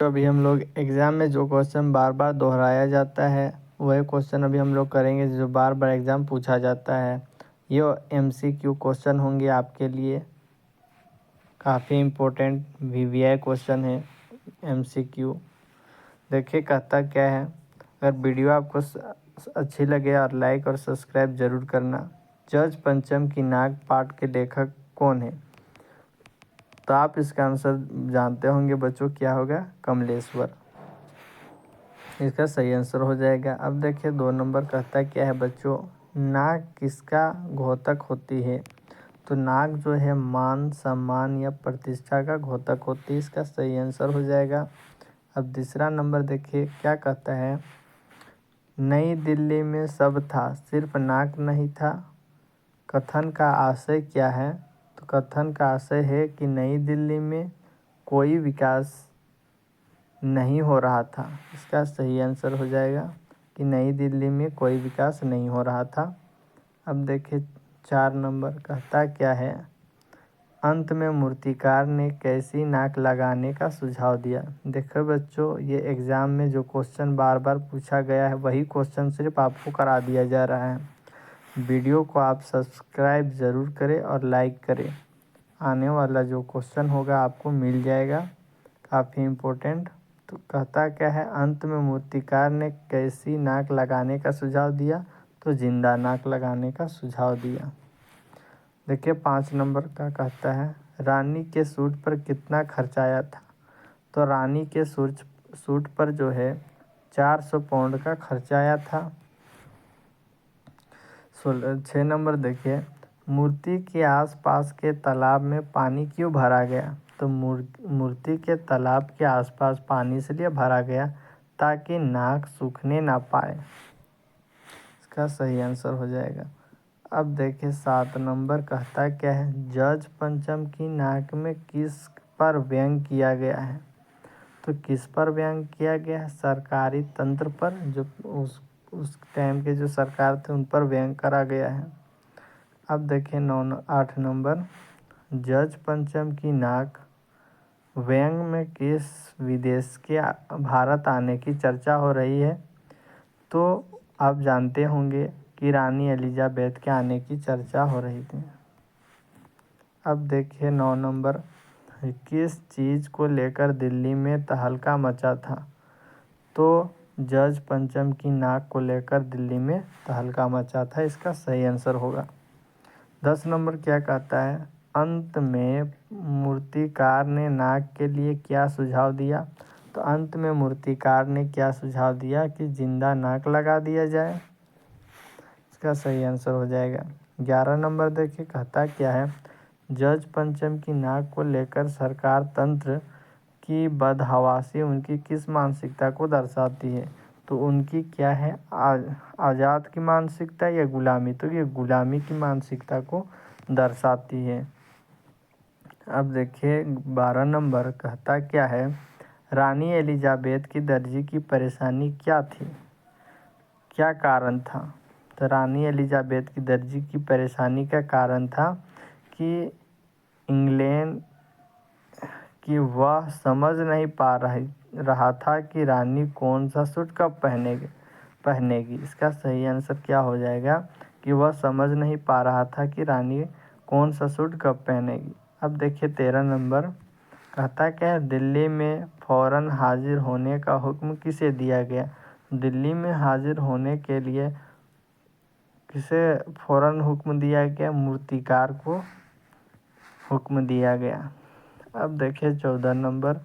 तो अभी हम लोग एग्ज़ाम में जो क्वेश्चन बार बार दोहराया जाता है वही क्वेश्चन अभी हम लोग करेंगे जो बार बार एग्ज़ाम पूछा जाता है। ये MCQ क्वेश्चन होंगे आपके लिए, काफ़ी इम्पोर्टेंट VVI क्वेश्चन है MCQ। देखिए कहता क्या है। अगर वीडियो आपको अच्छी लगे और लाइक और सब्सक्राइब ज़रूर करना। जज पंचम की नाग पाठ के लेखक कौन है? तो आप इसका आंसर जानते होंगे बच्चों, क्या होगा? कमलेश्वर। इसका सही आंसर हो जाएगा। अब देखिए 2 नंबर कहता क्या है बच्चों, नाक किसका घोतक होती है? तो नाक जो है मान सम्मान या प्रतिष्ठा का घोतक होती है। इसका सही आंसर हो जाएगा। अब तीसरा नंबर देखिए क्या कहता है, नई दिल्ली में सब था सिर्फ नाक नहीं था। कथन का आशय क्या है? तो कथन का आशय है कि नई दिल्ली में कोई विकास नहीं हो रहा था। इसका सही आंसर हो जाएगा कि नई दिल्ली में कोई विकास नहीं हो रहा था। अब देखिए 4 नंबर कहता क्या है, अंत में मूर्तिकार ने कैसी नाक लगाने का सुझाव दिया? देखो बच्चों, ये एग्ज़ाम में जो क्वेश्चन बार बार पूछा गया है वही क्वेश्चन सिर्फ आपको करा दिया जा रहा है। वीडियो को आप सब्सक्राइब ज़रूर करें और लाइक करें। आने वाला जो क्वेश्चन होगा आपको मिल जाएगा, काफ़ी इम्पोर्टेंट। तो कहता क्या है, अंत में मूर्तिकार ने कैसी नाक लगाने का सुझाव दिया? तो जिंदा नाक लगाने का सुझाव दिया। देखिए 5 नंबर का कहता है, रानी के सूट पर कितना खर्च आया था? तो रानी के सूट पर जो है 400 पाउंड का खर्च आया था। 6 नंबर देखिए, मूर्ति के आसपास के तालाब में पानी क्यों भरा गया? तो मूर्ति के तालाब के आसपास पानी इसलिए भरा गया ताकि नाक सूखने ना पाए। इसका सही आंसर हो जाएगा। अब देखिए 7 नंबर कहता क्या है, जज पंचम की नाक में किस पर व्यंग किया गया है? तो किस पर व्यंग किया गया है? सरकारी तंत्र पर, जो उस टाइम के जो सरकार थे उन पर व्यंग करा गया है। अब देखिए 8 नंबर, जज पंचम की नाक व्यंग में किस विदेश के भारत आने की चर्चा हो रही है? तो आप जानते होंगे कि रानी एलिजाबेथ के आने की चर्चा हो रही थी। अब देखिए 9 नंबर, किस चीज़ को लेकर दिल्ली में तहलका मचा था? तो जज पंचम की नाक को लेकर दिल्ली में तहलका मचा था। इसका सही आंसर होगा। 10 नंबर क्या कहता है, अंत में मूर्तिकार ने नाक के लिए क्या सुझाव दिया? तो अंत में मूर्तिकार ने क्या सुझाव दिया कि जिंदा नाक लगा दिया जाए। इसका सही आंसर हो जाएगा। 11 नंबर देखिए कहता क्या है, जज पंचम की नाक को लेकर सरकार तंत्र की बदहवासी उनकी किस मानसिकता को दर्शाती है? तो उनकी क्या है, आज़ाद की मानसिकता या गुलामी? तो ये गुलामी की मानसिकता को दर्शाती है। अब देखिए 12 नंबर कहता क्या है, रानी एलिजाबेथ की दर्जी की परेशानी क्या थी? क्या कारण था? तो रानी एलिजाबेथ की दर्जी की परेशानी का कारण था कि इंग्लैंड कि वह समझ नहीं पा रहा था कि रानी कौन सा सूट कब पहनेगी। इसका सही आंसर क्या हो जाएगा कि वह समझ नहीं पा रहा था कि रानी कौन सा सूट कब पहनेगी। अब देखिए 13 नंबर कहता क्या है, दिल्ली में फ़ौरन हाजिर होने का हुक्म किसे दिया गया? दिल्ली में हाजिर होने के लिए किसे फ़ौरन हुक्म दिया गया? मूर्तिकार को हुक्म दिया गया। अब देखिए 14 नंबर,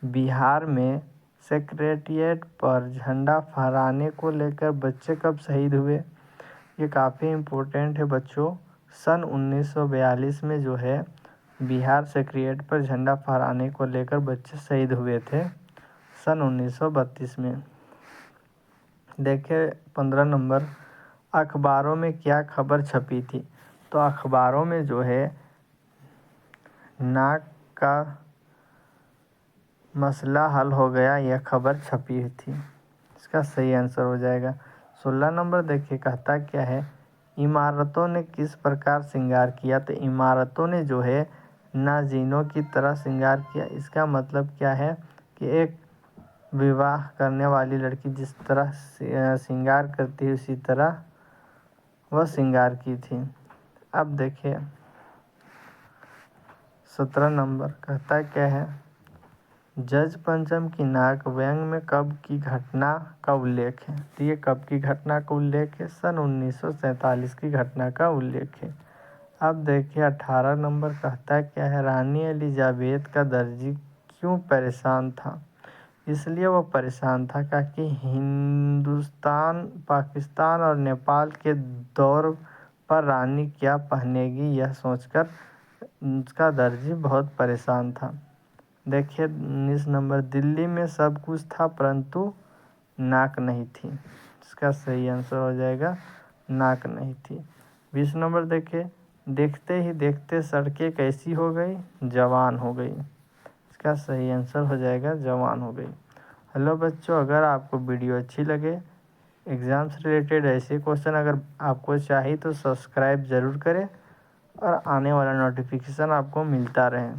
बिहार में सेक्रेटेरिएट पर झंडा फहराने को लेकर बच्चे कब शहीद हुए? ये काफ़ी इम्पोर्टेंट है बच्चों। सन 1942 में जो है बिहार सेक्रेटेरिएट पर झंडा फहराने को लेकर बच्चे शहीद हुए थे सन 1932 में। देखिए 15 नंबर, अखबारों में क्या खबर छपी थी? तो अखबारों में जो है नाक का मसला हल हो गया, यह खबर छपी थी। इसका सही आंसर हो जाएगा। 16 नंबर देखिए कहता क्या है, इमारतों ने किस प्रकार श्रृंगार किया? तो इमारतों ने जो है नाज़ीनों की तरह श्रृंगार किया। इसका मतलब क्या है कि एक विवाह करने वाली लड़की जिस तरह श्रृंगार करती है उसी तरह वह श्रृंगार की थी। अब देखिए 17 नंबर कहता क्या है, जज पंचम की नाक व्यंग में कब की घटना का उल्लेख है। तो ये कब की घटना का उल्लेख है, सन 1947 की घटना का उल्लेख है। अब देखिए 18 नंबर कहता क्या है, रानी एलिजाबेथ का दर्जी क्यों परेशान था। इसलिए वो परेशान था क्योंकि हिंदुस्तान, पाकिस्तान और नेपाल के दौर पर रानी क्या पहनेगी यह सोचकर उसका दर्जी बहुत परेशान था। देखिए 19 नंबर, दिल्ली में सब कुछ था परंतु नाक नहीं थी। इसका सही आंसर हो जाएगा नाक नहीं थी। 20 नंबर देखिए, देखते ही देखते सड़कें कैसी हो गई, जवान हो गई। इसका सही आंसर हो जाएगा जवान हो गई। हेलो बच्चों, अगर आपको वीडियो अच्छी लगे, एग्ज़ाम से रिलेटेड ऐसे क्वेश्चन अगर आपको चाहिए तो सब्सक्राइब ज़रूर करें और आने वाला नोटिफिकेशन आपको मिलता रहे।